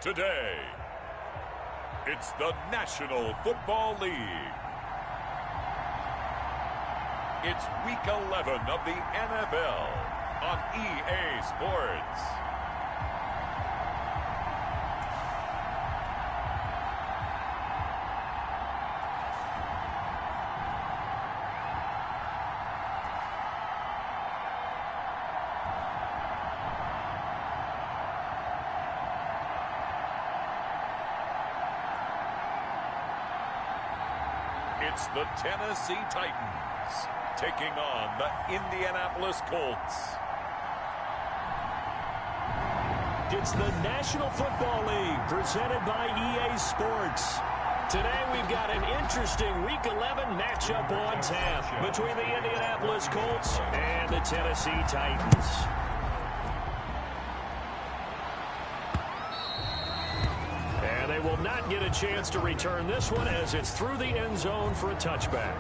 Today, it's the National Football League. It's Week 11 of the NFL on EA Sports. It's the Tennessee Titans taking on the Indianapolis Colts. It's the National Football League presented by EA Sports. Today we've got an interesting Week 11 matchup on tap between the Indianapolis Colts and the Tennessee Titans. And they will not get a chance to return this one as it's through the end zone for a touchback.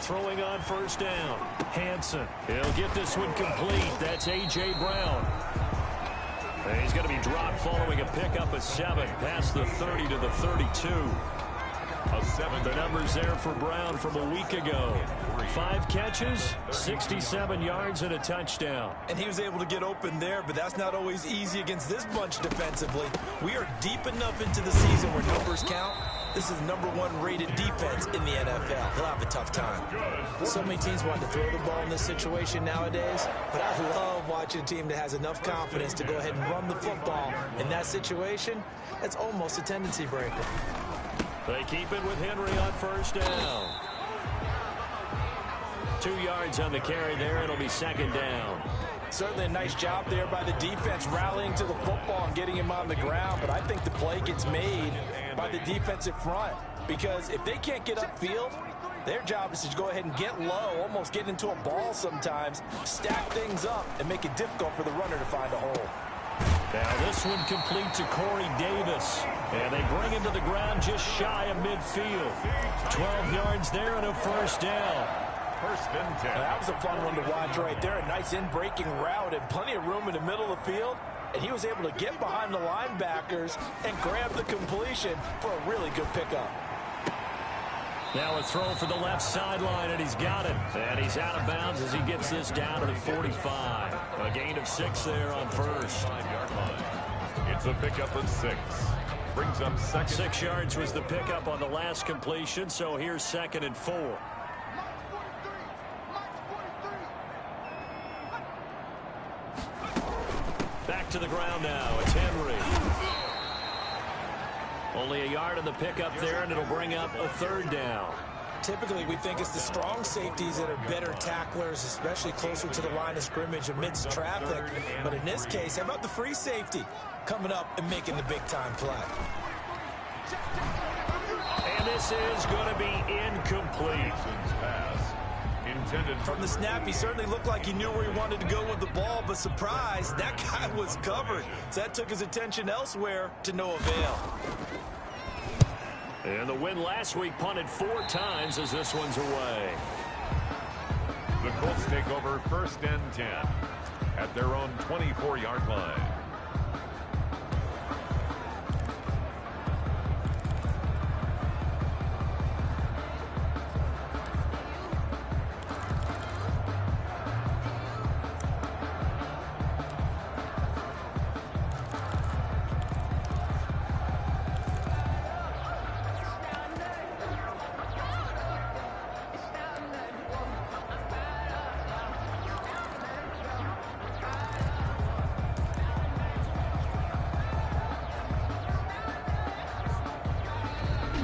Throwing on first down. Hanson. He'll get this one complete. That's A.J. Brown. And he's going to be dropped following a pickup of 7 past the 30 to the 32. The numbers there for Brown from a week ago. 5 catches, 67 yards, and a touchdown. And he was able to get open there, but that's not always easy against this bunch defensively. We are deep enough into the season where numbers count. This is the #1 rated defense in the NFL. He'll have a tough time. So many teams want to throw the ball in this situation nowadays, but I love watching a team that has enough confidence to go ahead and run the football. In that situation, that's almost a tendency breaker. They keep it with Henry on first down. 2 yards on the carry there. It'll be second down. Certainly a nice job there by the defense rallying to the football and getting him on the ground, but I think the play gets made by the defensive front because if they can't get upfield, their job is to go ahead and get low, almost get into a ball sometimes, stack things up, and make it difficult for the runner to find a hole. Now this one complete to Corey Davis, and they bring him to the ground just shy of midfield. 12 yards there and a first down. First and 10. That was a fun one to watch right there. A nice in-breaking route and plenty of room in the middle of the field. And he was able to get behind the linebackers and grab the completion for a really good pickup. Now a throw for the left sideline, and he's got it. And he's out of bounds as he gets this down to the 45. A gain of 6 there on first. It's a pickup of 6. Brings up second. 6 yards was the pickup on the last completion, so here's 2nd and 4. Back to the ground now. It's Henry. Only a yard on the pickup there, and it'll bring up a 3rd down. Typically, we think it's the strong safeties that are better tacklers, especially closer to the line of scrimmage amidst traffic. But in this case, how about the free safety coming up and making the big-time play? And this is going to be incomplete. From the snap, he certainly looked like he knew where he wanted to go with the ball, but surprise, that guy was covered. So that took his attention elsewhere to no avail. And the win last week punted 4 times as this one's away. The Colts take over first and 10 at their own 24-yard line.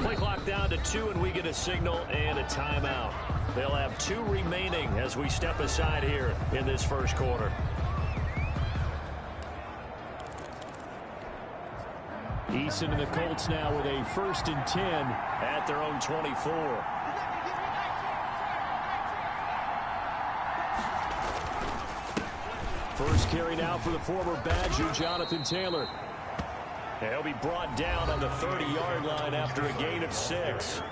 Play clock down to 2, and we get a signal and a timeout. They'll have 2 remaining as we step aside here in this first quarter. Eason and the Colts now with a 1st and 10 at their own 24. First carry now for the former Badger, Jonathan Taylor. And he'll be brought down on the 30-yard line after a gain of 6.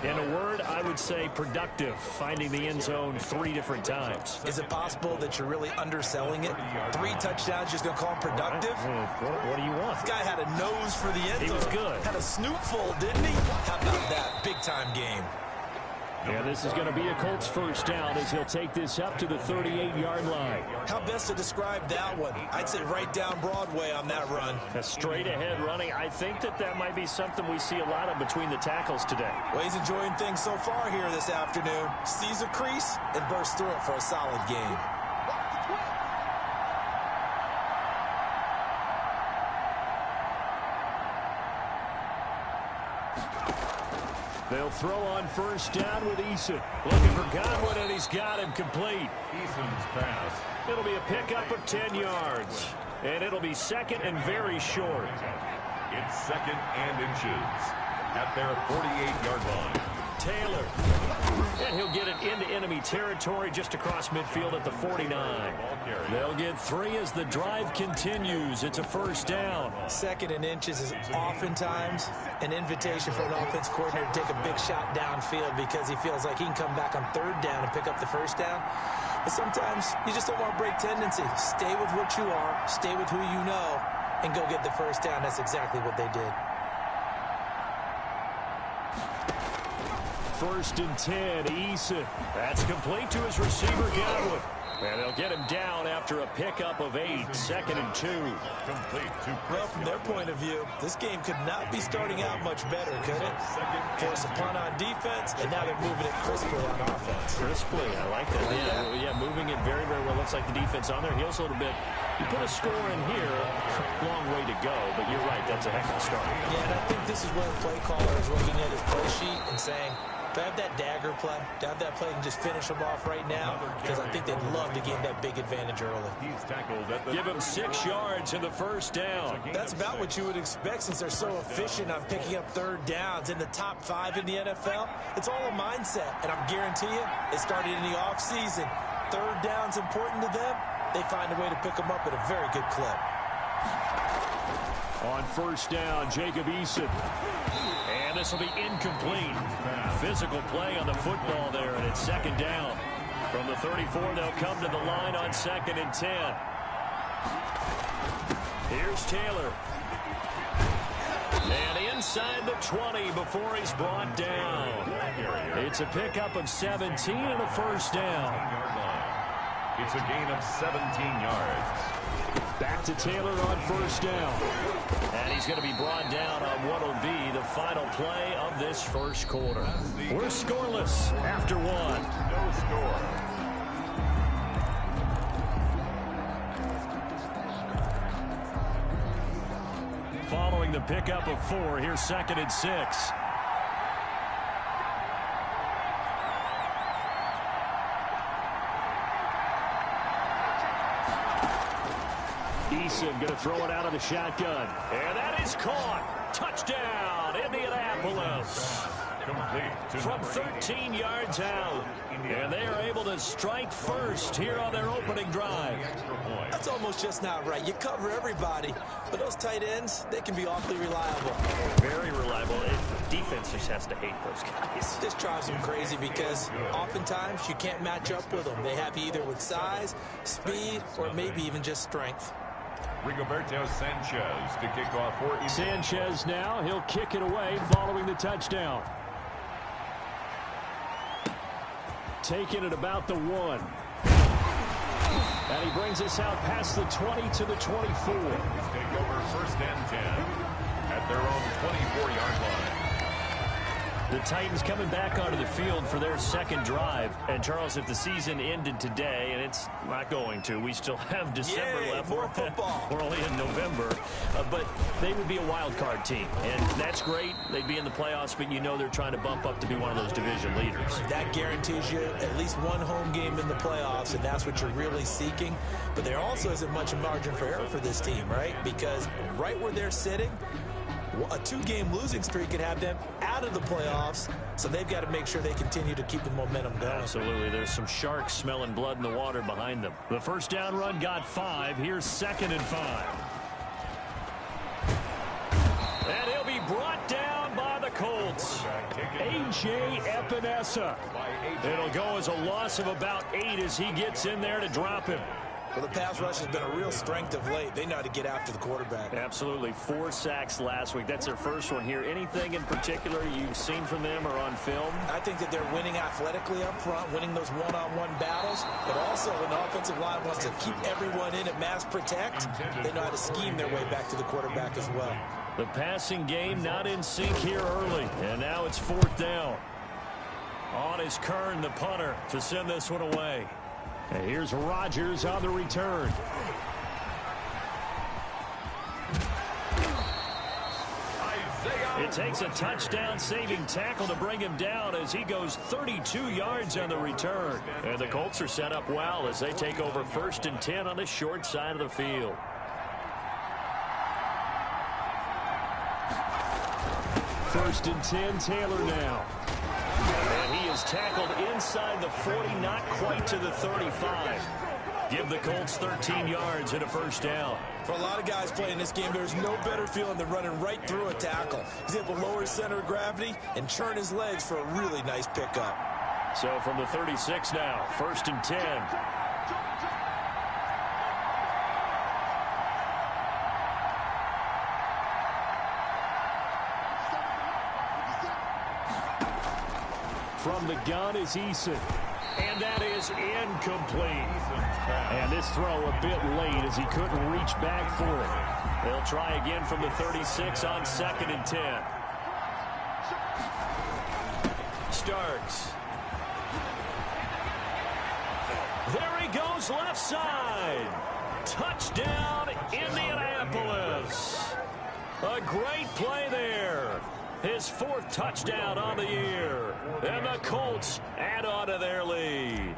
In a word, I would say productive, finding the end zone 3 different times. Is it possible that you're really underselling it? 3 touchdowns, just going to call him productive? What do you want? This guy had a nose for the end zone. He was good. Had a snootful, didn't he? How about that? Big-time game. Yeah, this is going to be a Colts first down as he'll take this up to the 38-yard line. How best to describe that one? I'd say right down Broadway on that run. A straight-ahead running. I think that might be something we see a lot of between the tackles today. Well, he's enjoying things so far here this afternoon. Sees a crease and bursts through it for a solid game. They'll throw on first down with Eason. Looking for Godwin, and he's got him complete. Eason's pass. It'll be a pickup of 10 yards. And it'll be second and very short. It's second and inches at their 48-yard line. Taylor. And he'll get it into enemy territory just across midfield at the 49. They'll get 3 as the drive continues. It's a first down. Second and inches is oftentimes an invitation for an offense coordinator to take a big shot downfield because he feels like he can come back on third down and pick up the first down. But sometimes you just don't want to break tendency. Stay with what you are, stay with who you know, and go get the first down. That's exactly what they did. First and 10, Eason. That's complete to his receiver, Godwin. And they'll get him down after a pickup of 8, second and 2. Complete to Well, from their point of view, this game could not be starting out much better, could it? Force a punt on defense, and now they're moving it crisply on offense. Crisply, I like that. Yeah, moving it very, very well. Looks like the defense on their heels a little bit. You put a score in here, long way to go, but you're right, that's a heck of a start. Yeah, and I think this is where the play caller is looking at his play sheet and saying, to have that dagger play, to have that play and just finish them off right now, because I think they'd love to gain that big advantage early. He's tackled at the... Give him 6 yards in the first down. That's about what you would expect since they're so efficient on picking up third downs in the top 5 in the NFL. It's all a mindset, and I'm guarantee you, it started in the offseason. Third down's important to them. They find a way to pick them up at a very good clip. On first down, Jacob Eason. And this will be incomplete. Physical play on the football there, and it's second down. From the 34, they'll come to the line on second and 10. Here's Taylor. And inside the 20 before he's brought down. It's a pickup of 17 and a first down. It's a gain of 17 yards. Back to Taylor on first down. And he's going to be brought down on what will be the final play of this first quarter. We're scoreless after 1. No score. Following the pickup of 4, here's second and 6. Eason going to throw it out of the shotgun. And that is caught. Touchdown, Indianapolis. Complete. From 13 yards out. And they are able to strike first here on their opening drive. That's almost just not right. You cover everybody, but those tight ends, they can be awfully reliable. Very reliable. Defense just has to hate those guys. This drives them crazy because oftentimes you can't match up with them. They have either with size, speed, or maybe even just strength. Rigoberto Sanchez to kick off for Sanchez now. He'll kick it away following the touchdown. Taking it about the 1. And he brings us out past the 20 to the 24. Take over first and 10 at their own 24-yard line. The Titans coming back onto the field for their second drive. And, Charles, if the season ended today, and it's not going to, we still have December left. More football. We're only in November. But they would be a wild card team. And that's great. They'd be in the playoffs, but you know they're trying to bump up to be one of those division leaders. That guarantees you at least one home game in the playoffs, and that's what you're really seeking. But there also isn't much margin for error for this team, right? Because right where they're sitting, A 2-game losing streak could have them out of the playoffs, so they've got to make sure they continue to keep the momentum going. Absolutely. There's some sharks smelling blood in the water behind them. The first down run got 5. Here's 2nd and 5. And he'll be brought down by the Colts. A.J. Epinesa. It'll go as a loss of about 8 as he gets in there to drop him. Well, the pass rush has been a real strength of late. They know how to get after the quarterback. Absolutely. 4 sacks last week. That's their first one here. Anything in particular you've seen from them or on film? I think that they're winning athletically up front, winning those one-on-one battles, but also when the offensive line wants to keep everyone in and mass protect, they know how to scheme their way back to the quarterback as well. The passing game not in sync here early, and now it's 4th down. On is Kern, the punter, to send this one away. And here's Rodgers on the return. It takes a touchdown-saving tackle to bring him down as he goes 32 yards on the return. And the Colts are set up well as they take over 1st and 10 on the short side of the field. First and 10, Taylor now. And he is tackled inside the 40, not quite to the 35. Give the Colts 13 yards and a first down. For a lot of guys playing this game, there's no better feeling than running right through a tackle. He's able to lower his center of gravity and churn his legs for a really nice pickup. So from the 36 now, 1st and 10. From the gun is Eason. And that is incomplete. And this throw a bit late as he couldn't reach back for it. They'll try again from the 36 on 2nd and 10. Starks. There he goes left side. Touchdown Indianapolis. A great play there. His 4th touchdown on the year. And the Colts add on to their lead.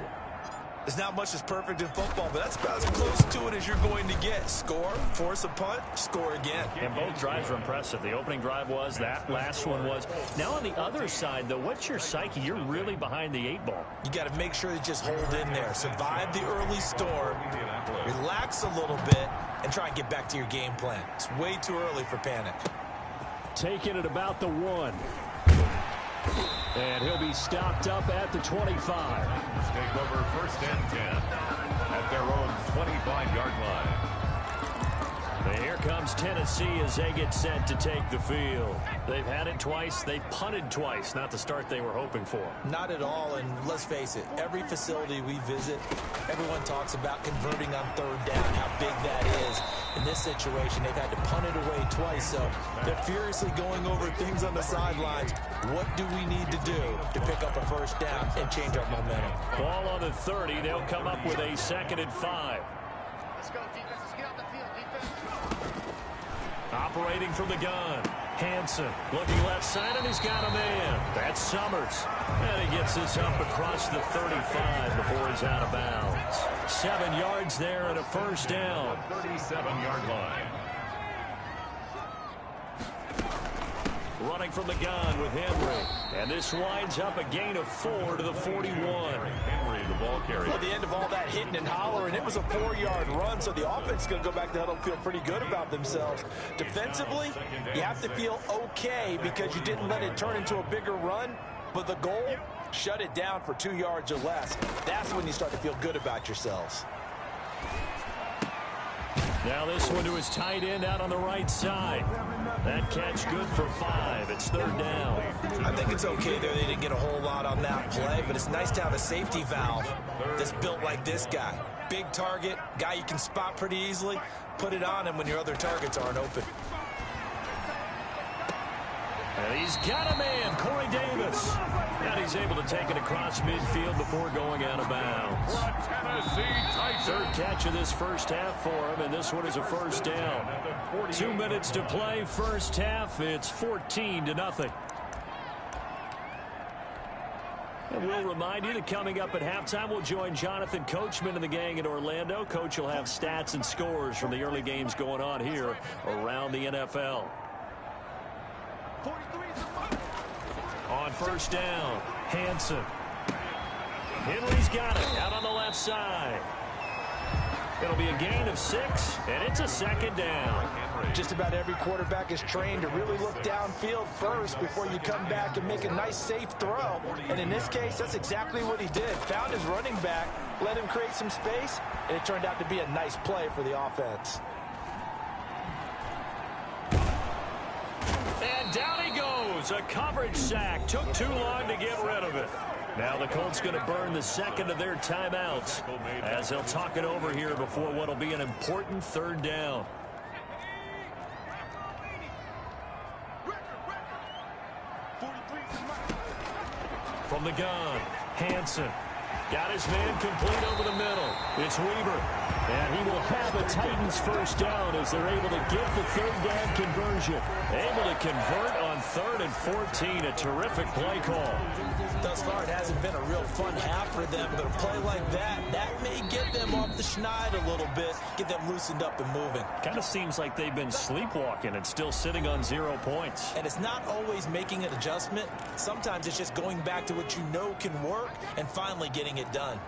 There's not much that's perfect in football, but that's about as close to it as you're going to get. Score, force a punt, score again. And both drives were impressive. The opening drive was, that last one was. Now on the other side, though, what's your psyche? You're really behind the 8 ball. You got to make sure to just hold in there. Survive the early storm, relax a little bit, and try and get back to your game plan. It's way too early for panic. Taking it about the 1. And he'll be stopped up at the 25. Take over 1st and 10 at their own 25-yard line. And here comes Tennessee as they get set to take the field. They've had it twice. They've punted twice. Not the start they were hoping for. Not at all, and let's face it, every facility we visit, everyone talks about converting on 3rd down, how big that is. In this situation, they've had to punt it away twice, so they're furiously going over things on the sidelines. What do we need to do to pick up a 1st down and change our momentum? Ball on the 30. They'll come up with a 2nd and 5. Let's go, defense. Let's get out the field, defense. Operating from the gun. Hanson looking left side, and he's got a man. That's Summers. And he gets this up across the 35 before he's out of bounds. 7 yards there and a first down. 37-yard line. Running from the gun with Henry. And this winds up a gain of 4 to the 41. Henry, the ball carrier. At the end of all that hitting and hollering, it was a 4-yard run, so the offense is going to go back to huddle, feel pretty good about themselves. Defensively, you have to feel okay because you didn't let it turn into a bigger run, but the goal, shut it down for 2 yards or less. That's when you start to feel good about yourselves. Now this one to his tight end out on the right side. That catch good for 5. It's 3rd down. I think it's okay there. They didn't get a whole lot on that play, but it's nice to have a safety valve that's built like this guy. Big target, guy you can spot pretty easily. Put it on him when your other targets aren't open. And he's got a man, Corey Davis. And he's able to take it across midfield before going out of bounds. 3rd catch of this first half for him, and this one is a first down. 2 minutes to play, first half. It's 14-0. And we'll remind you that coming up at halftime, we'll join Jonathan Coachman and the gang in Orlando. Coach will have stats and scores from the early games going on here around the NFL. On first down, Hansen. Henry's got it out on the left side. It'll be a gain of 6, and it's a second down. Just about every quarterback is trained to really look downfield first before you come back and make a nice, safe throw. And in this case, that's exactly what he did. Found his running back, let him create some space, and it turned out to be a nice play for the offense. And down he goes. A coverage sack. Took too long to get rid of it. Now the Colts going to burn the second of their timeouts as they'll talk it over here before what will be an important third down. From the gun, Hansen. Got his man complete over the middle. It's Weaver. And he will have a Titans first down as they're able to get the third down conversion. Able to convert on 3rd and 14. A terrific play call. Thus far, it hasn't been a real fun half for them, but a play like that may get them off the schneid a little bit, get them loosened up and moving. Kind of seems like they've been sleepwalking and still sitting on 0 points. And it's not always making an adjustment. Sometimes it's just going back to what you know can work and finally getting it done.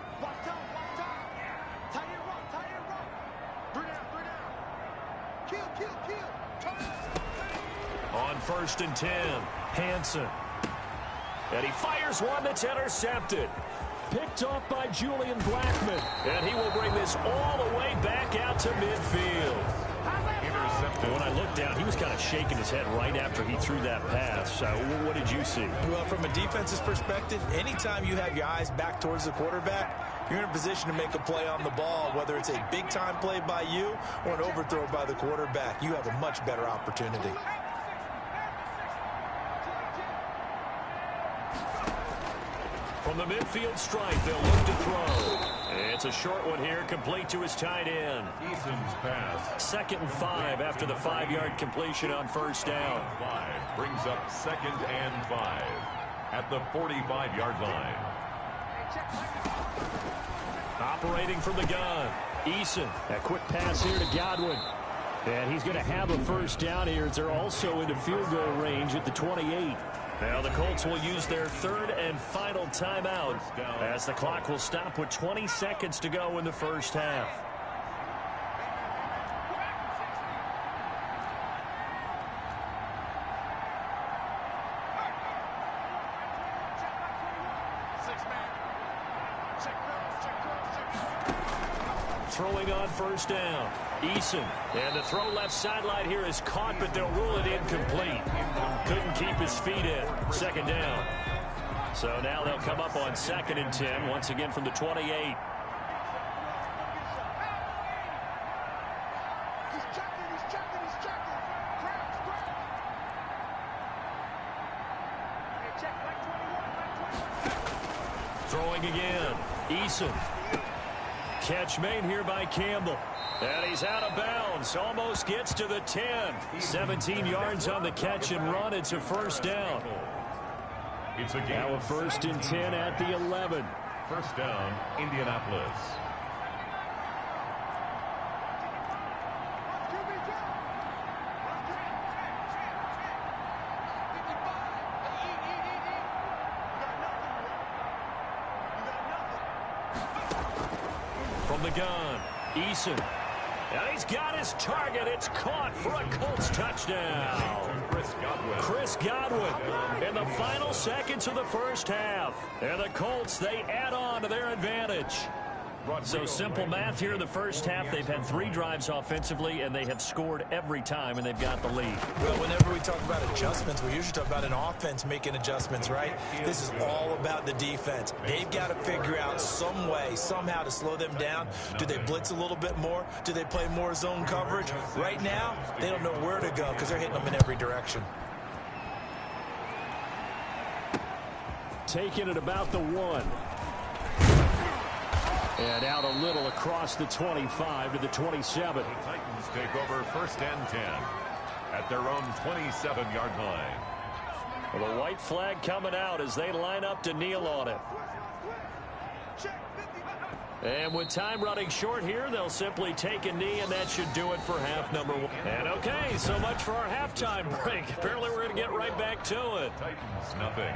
On 1st and 10, Hansen. And he fires one that's intercepted. Picked off by Julian Blackman. And he will bring this all the way back out to midfield. Intercepted. When I looked down, he was kind of shaking his head right after he threw that pass. What did you see? Well, from a defense's perspective, anytime you have your eyes back towards the quarterback, you're in a position to make a play on the ball, whether it's a big-time play by you or an overthrow by the quarterback. You have a much better opportunity. From the midfield stripe, they'll look to throw. It's a short one here, complete to his tight end. Eason's pass. 2nd and 5 after the 5-yard completion on first down. 5 brings up 2nd and 5 at the 45-yard line. Operating from the gun, Eason. A quick pass here to Godwin. And he's going to have a first down here as they're also into field goal range at the 28. Now the Colts will use their 3rd and final timeout as the clock will stop with 20 seconds to go in the first half. Throwing on first down, Eason. And the throw left sideline here is caught, but they'll rule it incomplete. Couldn't keep his feet in. 2nd down. So now they'll come up on 2nd and 10, once again from the 28. Throwing again, Eason. Catch made here by Campbell. And he's out of bounds. Almost gets to the 10. 17 yards on the catch and run. It's a first down. It's a game. Now a 1st and 10 at the 11. First down, Indianapolis. From the gun, Eason. And he's got his target. It's caught for a Colts touchdown. Chris Godwin in the final seconds of the first half. And the Colts, they add on to their advantage. So simple math here in the first half. They've had 3 drives offensively, and they have scored every time, and they've got the lead. Well, whenever we talk about adjustments, we usually talk about an offense making adjustments, right? This is all about the defense. They've got to figure out some way, somehow to slow them down. Do they blitz a little bit more? Do they play more zone coverage? Right now, they don't know where to go because they're hitting them in every direction. Taking it about the 1. And out a little across the 25 to the 27. The Titans take over 1st and 10 at their own 27-yard line. Well, the white flag coming out as they line up to kneel on it. And with time running short here, they'll simply take a knee, and that should do it for half number 1. And okay, so much for our halftime break. Apparently we're going to get right back to it. Titans, nothing.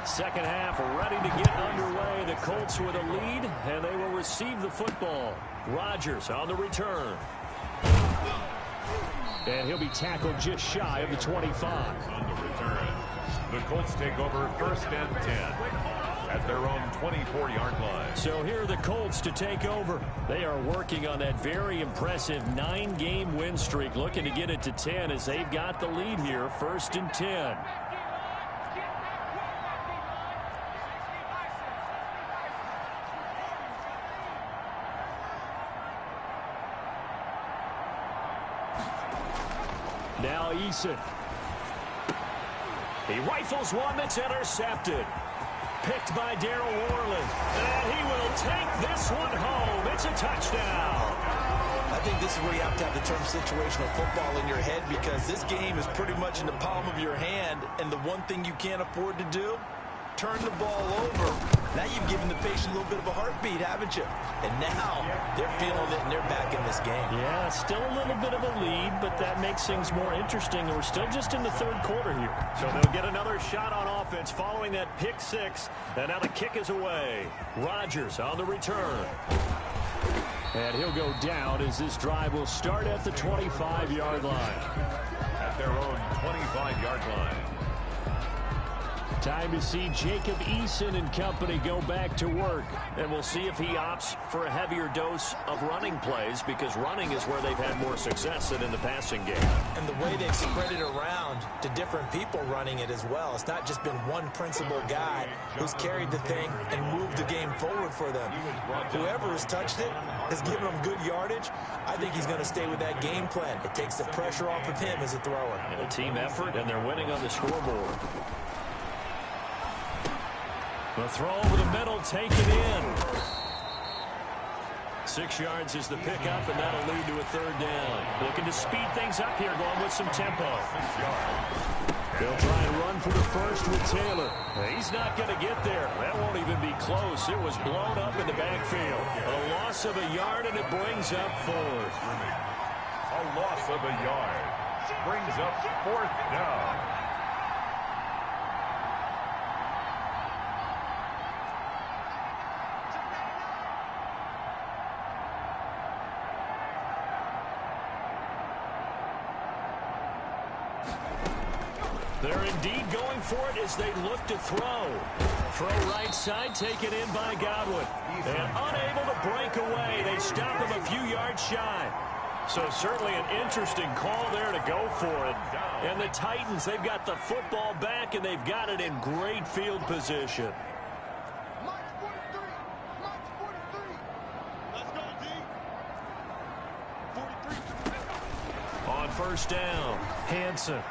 Second half ready to get underway. The Colts with a lead, and they will receive the football. Rodgers on the return. And he'll be tackled just shy of the 25. On the return, the Colts take over 1st and 10 at their own 24-yard line. So here are the Colts to take over. They are working on that very impressive 9-game win streak, looking to get it to 10 as they've got the lead here, 1st and 10. Now Eason. He rifles one that's intercepted. Picked by Darrell Worland. And he will take this one home. It's a touchdown. I think this is where you have to have the term situational football in your head, because this game is pretty much in the palm of your hand, and the one thing you can't afford to do, turn the ball over. Now you've given the patient a little bit of a heartbeat, haven't you? And now they're feeling it, and they're back in this game. Yeah, still a little bit of a lead, but that makes things more interesting. And we're still just in the 3rd quarter here. So they'll get another shot on offense following that pick 6. And now the kick is away. Rodgers on the return. And he'll go down as this drive will start at the 25-yard line. At their own 25-yard line. Time to see Jacob Eason and company go back to work. And we'll see if he opts for a heavier dose of running plays, because running is where they've had more success than in the passing game. And the way they've spread it around to different people running it as well. It's not just been one principal guy who's carried the thing and moved the game forward for them. Whoever has touched it has given them good yardage. I think he's going to stay with that game plan. It takes the pressure off of him as a thrower. And a team effort, and they're winning on the scoreboard. The throw over the middle, taken in. 6 yards is the pickup, and that'll lead to a 3rd down. Looking to speed things up here, going with some tempo. They'll try and run for the first with Taylor. He's not going to get there. That won't even be close. It was blown up in the backfield. A loss of a yard, and it brings up 4th. A loss of a yard brings up 4th down. They're indeed going for it as they look to throw. Throw right side, taken in by Godwin. And unable to break away. They stop him a few yards shy. So certainly an interesting call there to go for it. And the Titans, they've got the football back, and they've got it in great field position. On 1st down, Hansen.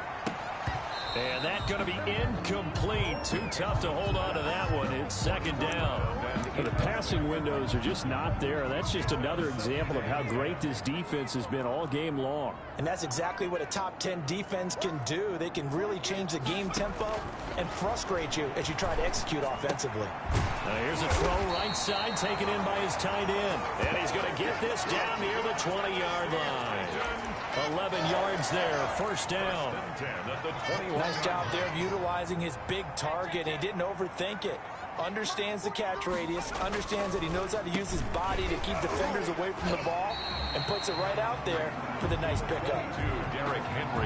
And that's going to be incomplete. Too tough to hold on to that one. It's 2nd down. But the passing windows are just not there. That's just another example of how great this defense has been all game long. And that's exactly what a top 10 defense can do. They can really change the game tempo and frustrate you as you try to execute offensively. Now here's a throw right side, taken in by his tight end. And he's going to get this down near the 20-yard line. 11 yards there, 1st down. Nice job there of utilizing his big target. He didn't overthink it. Understands the catch radius, understands that he knows how to use his body to keep defenders away from the ball, and puts it right out there for the nice pickup.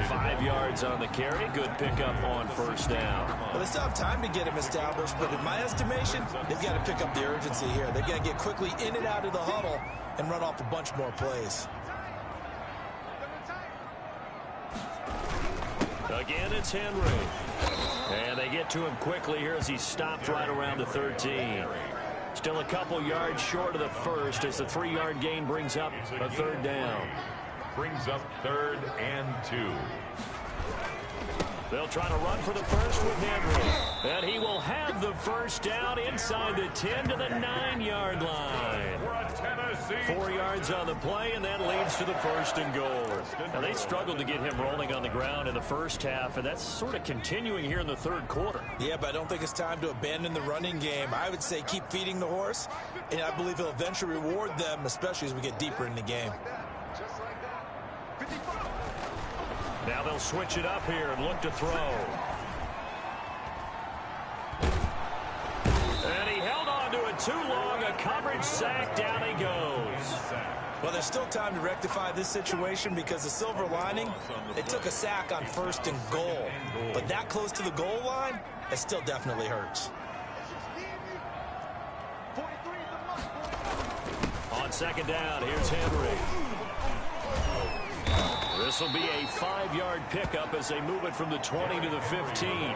5 yards on the carry. Good pickup on 1st down. Well, they still have time to get him established, but in my estimation, they've got to pick up the urgency here. They've got to get quickly in and out of the huddle and run off a bunch more plays. Again, it's Henry. And they get to him quickly here as he stopped right around the 13. Still a couple yards short of the first as the 3-yard gain brings up a 3rd down. Brings up 3rd and 2. They'll try to run for the first with Henry. And he will have the first down inside the 10 to the 9-yard line. 4 yards on the play, and that leads to the first and goal. Now, they struggled to get him rolling on the ground in the first half, and that's sort of continuing here in the third quarter. Yeah, but I don't think it's time to abandon the running game. I would say keep feeding the horse, and I believe he'll eventually reward them, especially as we get deeper in the game. Now they'll switch it up here and look to throw. And he held on to it too long. A coverage sack. Down he goes. Well, there's still time to rectify this situation because the silver lining, they took a sack on first and goal. But that close to the goal line, it still definitely hurts. On second down, here's Henry. This will be a 5-yard pickup as they move it from the 20 to the 15.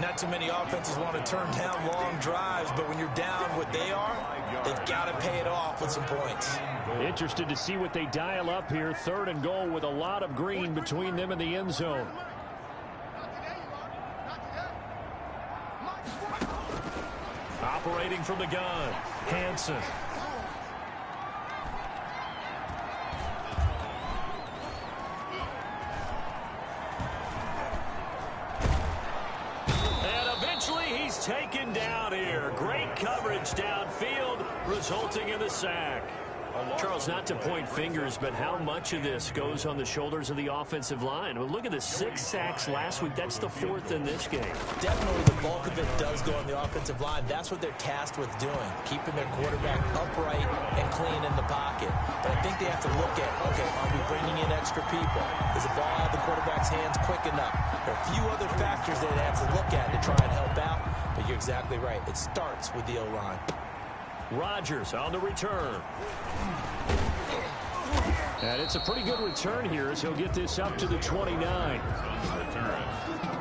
Not too many offenses want to turn down long drives, but when you're down what they are, they've got to pay it off with some points. Interested to see what they dial up here. Third and goal with a lot of green between them and the end zone. Operating from the gun, Hansen. He's taken down here. Great coverage downfield, resulting in the sack. Charles, not to point fingers, but how much of this goes on the shoulders of the offensive line? Well, look at the 6 sacks last week. That's the 4th in this game. Definitely the bulk of it does go on the offensive line. That's what they're tasked with doing, keeping their quarterback upright and clean in the pocket. But I think they have to look at, okay, are we bringing in extra people? Is the ball out of the quarterback's hands quick enough? There are a few other factors that they have to look at to try and help out. But you're exactly right. It starts with the O-line. Rodgers on the return. And it's a pretty good return here as he'll get this up to the 29. Return.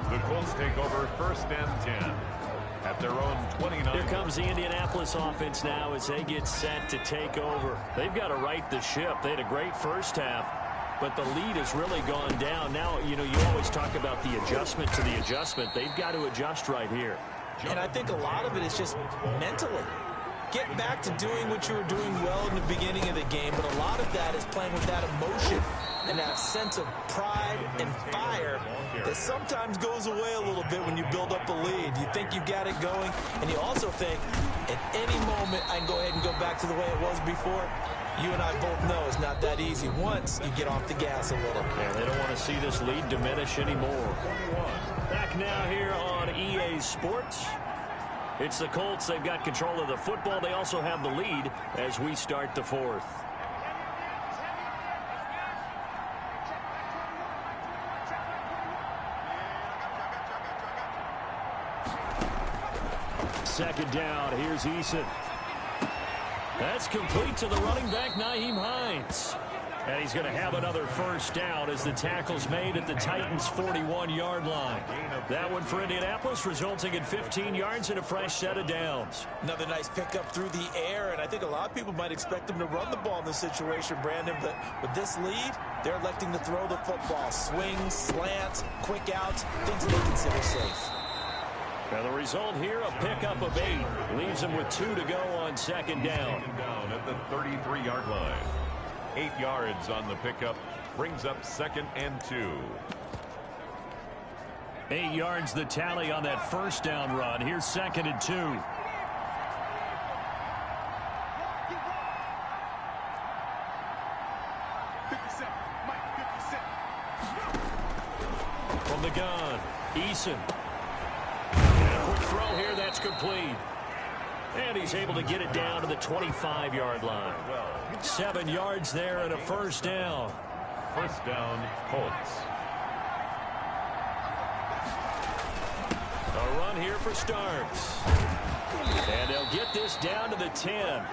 The Colts take over first and 10 at their own 29. Here comes the Indianapolis offense now as they get set to take over. They've got to right the ship. They had a great first half, but the lead has really gone down. Now, you know, you always talk about the adjustment to the adjustment. They've got to adjust right here. And I think a lot of it is just mentally. Get back to doing what you were doing well in the beginning of the game, but a lot of that is playing with that emotion and that sense of pride and fire that sometimes goes away a little bit when you build up a lead. You think you've got it going, and you also think at any moment I can go ahead and go back to the way it was before. You and I both know it's not that easy once you get off the gas a little. Yeah, they don't want to see this lead diminish anymore. Back now here on EA Sports. It's the Colts. They've got control of the football. They also have the lead as we start the 4th. Second down. Here's Eason. That's complete to the running back, Nyheim Hines. And he's going to have another first down as the tackle's made at the Titans' 41-yard line. That one for Indianapolis, resulting in 15 yards and a fresh set of downs. Another nice pickup through the air, and I think a lot of people might expect them to run the ball in this situation, Brandon, but with this lead, they're electing to throw the football. Swings, slants, quick outs, things that they consider safe. Now the result here, a pickup of 8. Leaves them with 2 to go on second down. Down at the 33-yard line. 8 yards on the pickup brings up second and 2. 8 yards the tally on that first down run. Here's second and 2. From the gun, Eason. And a quick throw here, that's complete. And he's able to get it down to the 25-yard line. 7 yards there and a first down. First down, Colts. A run here for Starks. And they'll get this down to the 10.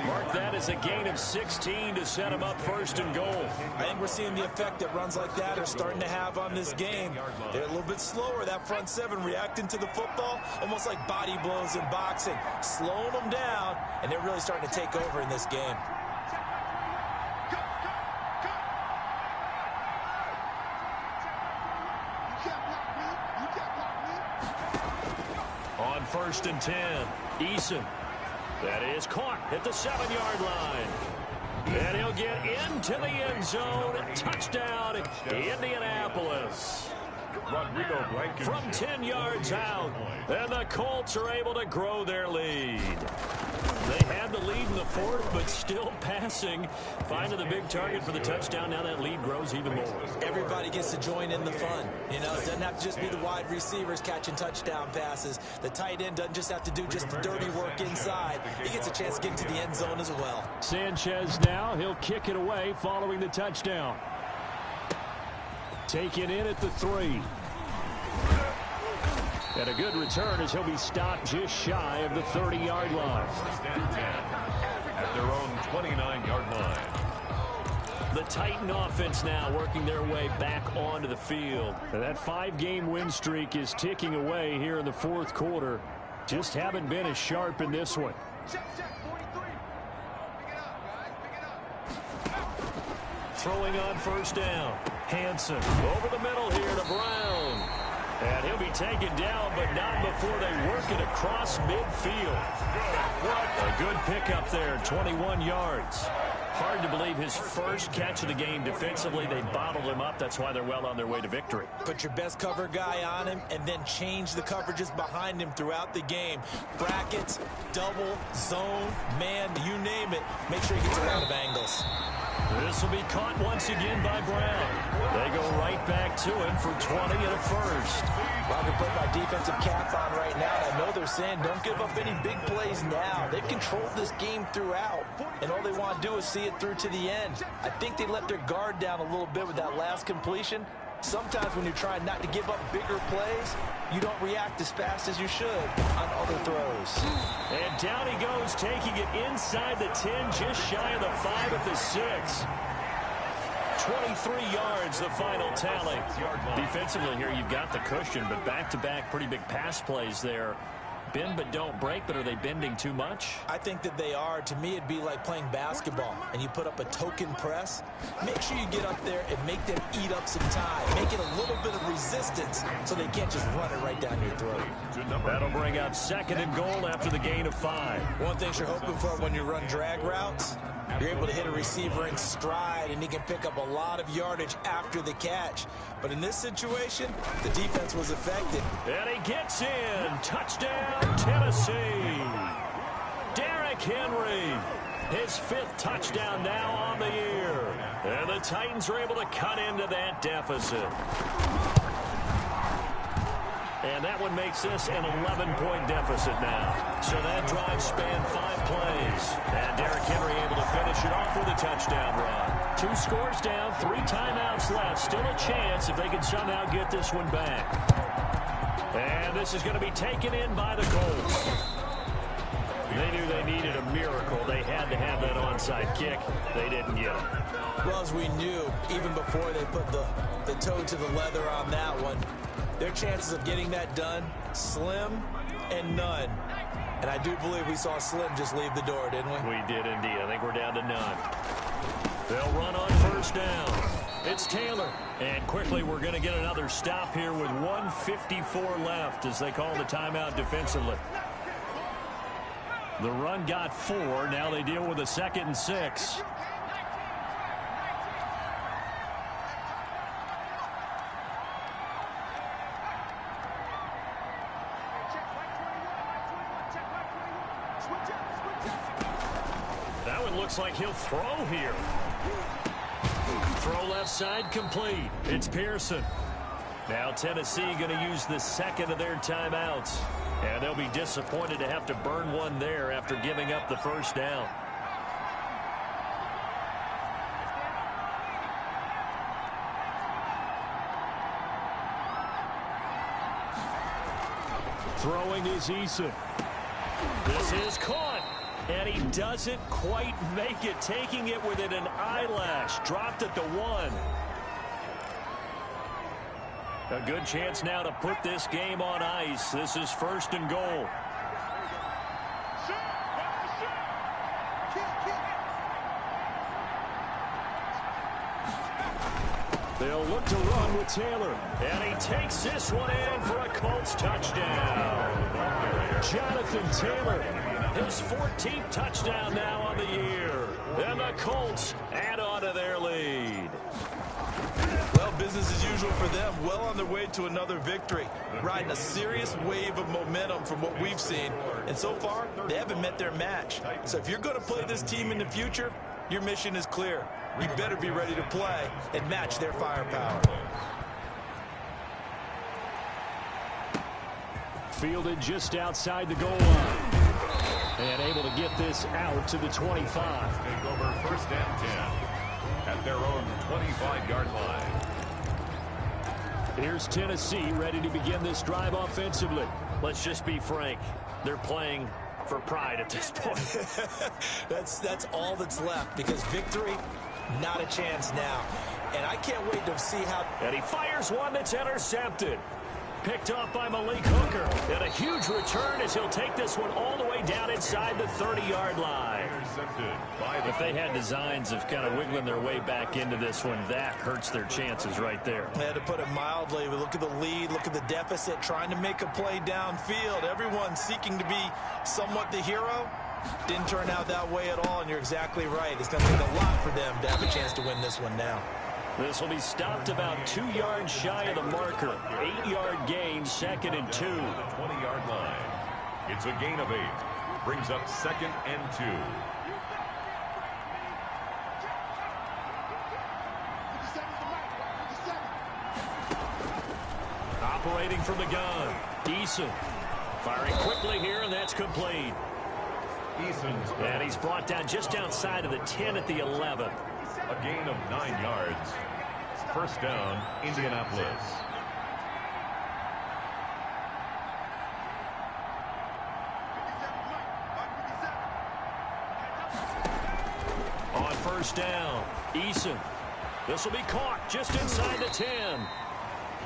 Mark that as a gain of 16 to set them up first and goal. I think we're seeing the effect that runs like that are starting to have on this game. They're a little bit slower, that front 7, reacting to the football, almost like body blows in boxing, slowing them down, and they're really starting to take over in this game. first and 10. Eason. That is caught at the 7-yard line. And he'll get into the end zone. Touchdown, Indianapolis. From 10 yards out, and the Colts are able to grow their lead. They had the lead in the fourth, but still passing. Finding the big target for the touchdown. Now that lead grows even more. Everybody gets to join in the fun. You know, it doesn't have to just be the wide receivers catching touchdown passes. The tight end doesn't just have to do just the dirty work inside. He gets a chance to get into the end zone as well. Sanchez now, he'll kick it away following the touchdown. Taken in at the 3. And a good return as he'll be stopped just shy of the 30-yard line. First and 10 at their own 29-yard line. The Titan offense now working their way back onto the field. And that 5-game win streak is ticking away here in the fourth quarter. Just haven't been as sharp in this one. Check, 43. Pick it up, guys. Pick it up. Throwing on first down. Hansen over the middle here to Brown. And he'll be taken down, but not before they work it across midfield. A good pickup there, 21 yards. Hard to believe his first catch of the game defensively. They bottled him up. That's why they're well on their way to victory. Put your best cover guy on him and then change the coverages behind him throughout the game. Brackets, double, zone, man, you name it. Make sure he gets a lot of angles. This will be caught once again by Brown. They go right back to him for 20 and a first. Well, I can put my defensive cap on right now, and I know they're saying don't give up any big plays now. They've controlled this game throughout, and all they want to do is see it through to the end. I think they let their guard down a little bit with that last completion. Sometimes when you're trying not to give up bigger plays, you don't react as fast as you should on other throws. And down he goes, taking it inside the 10, just shy of the 5 at the 6. 23 yards, the final tally. Defensively here, you've got the cushion, but back-to-back pretty big pass plays there. Bend but don't break, but are they bending too much? I think that they are. To me, it'd be like playing basketball, and you put up a token press. Make sure you get up there and make them eat up some time. Make it a little bit of resistance so they can't just run it right down your throat. That'll bring up 2nd and goal after the gain of 5. One thing you're hoping for when you run drag routes, you're able to hit a receiver in stride, and he can pick up a lot of yardage after the catch. But in this situation, the defense was affected. And he gets in. Touchdown, Tennessee. Derrick Henry, his 5th touchdown now on the year. And the Titans are able to cut into that deficit. And that one makes this an 11-point deficit now. So that drive spanned 5 plays. And Derrick Henry able to finish it off with a touchdown run. 2 scores down, 3 timeouts left. Still a chance if they can somehow get this one back. And this is going to be taken in by the Colts. They knew they needed a miracle. They had to have that onside kick. They didn't get it. Well, as we knew, even before they put the toe to the leather on that one, their chances of getting that done, slim and none. And I do believe we saw Slim just leave the door, didn't we? We did indeed. I think we're down to none. They'll run on first down. It's Taylor. And quickly we're going to get another stop here with 1:54 left as they call the timeout defensively. The run got 4. Now they deal with a 2nd and 6. That one looks like he'll throw here. Throw left side complete. It's Pearson. Now Tennessee going to use the 2nd of their timeouts. And they'll be disappointed to have to burn one there after giving up the first down. Throwing is Eason. This is caught. And he doesn't quite make it, taking it within an eyelash. Dropped at the 1. A good chance now to put this game on ice. This is 1st and goal. They'll look to run with Taylor. And he takes this one in for a Colts touchdown. Jonathan Taylor, his 14th touchdown now on the year. And the Colts add on to their lead. Well, business as usual for them. Well on their way to another victory. Riding a serious wave of momentum from what we've seen. And so far, they haven't met their match. So if you're going to play this team in the future, your mission is clear. You better be ready to play and match their firepower. Fielded just outside the goal line. And able to get this out to the 25. Take over first and 10 at their own 25-yard line. Here's Tennessee ready to begin this drive offensively. Let's just be frank. They're playing for pride at this point. That's all that's left, because victory, not a chance now. And I can't wait to see how... And he fires one that's intercepted. Picked off by Malik Hooker. And a huge return as he'll take this one all the way down inside the 30-yard line. If they had designs of kind of wiggling their way back into this one, that hurts their chances right there. To put it mildly, we look at the lead, look at the deficit, trying to make a play downfield. Everyone seeking to be somewhat the hero. Didn't turn out that way at all, and you're exactly right. It's going to take a lot for them to have a chance to win this one now. This will be stopped about 2 yards shy of the marker. 8-yard gain, 2nd and 2. 20-yard line. It's a gain of 8. Brings up 2nd and 2. Operating from the gun. Eason firing quickly here, and that's complete. And he's brought down just outside of the 10 at the 11. A gain of 9 yards. First down, Indianapolis. On first down, Eason. This will be caught just inside the 10.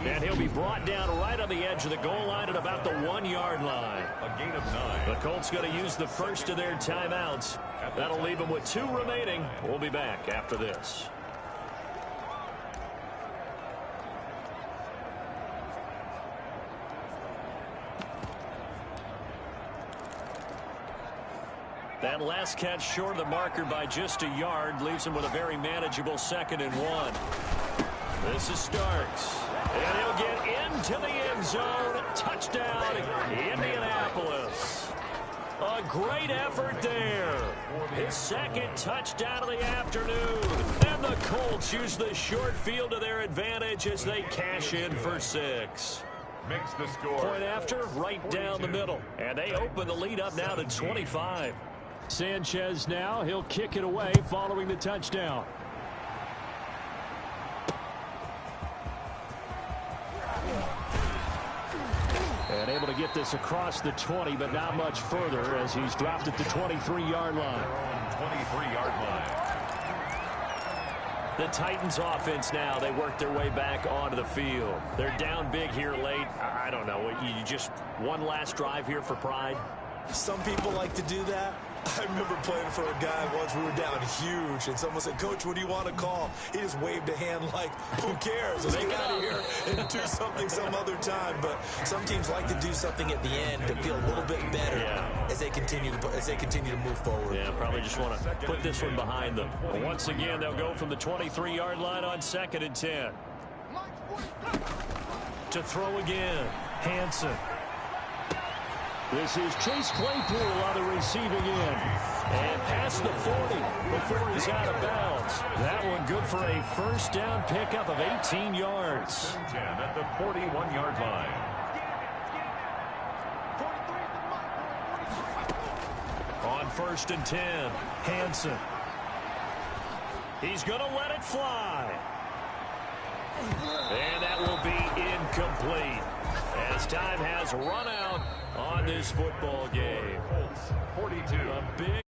And he'll be brought down right on the edge of the goal line at about the 1-yard line. A gain of 9. The Colts going to use the first of their timeouts. That'll leave them with 2 remaining. We'll be back after this. That last catch short of the marker by just a yard leaves him with a very manageable 2nd and 1. This is Starks. And he'll get into the end zone. Touchdown, Indianapolis. A great effort there. His 2nd touchdown of the afternoon. And the Colts use the short field to their advantage as they cash in for 6. Makes the score. Point after, right down the middle. And they open the lead up now to 25. Sanchez now, he'll kick it away following the touchdown. And able to get this across the 20, but not much further as he's dropped at the 23-yard line. 23-yard line. The Titans offense now, they work their way back onto the field. They're down big here late. I don't know, you just one last drive here for pride? Some people like to do that. I remember playing for a guy once. We were down huge, and someone said, "Coach, what do you want to call?" He just waved a hand like, "Who cares? Let's get out of here and do something some other time." But some teams like to do something at the end to feel a little bit better as they continue to move forward. Yeah, probably just want to put this one behind them. But once again, they'll go from the 23-yard line on 2nd and 10. To throw again, Hansen. This is Chase Claypool on the receiving end. And past the 40 before he's out of bounds. That one good for a first down pickup of 18 yards. 10 at the 41-yard line. On 1st and 10, Hansen. He's going to let it fly. And that will be incomplete as time has run out on this football game. 42. A big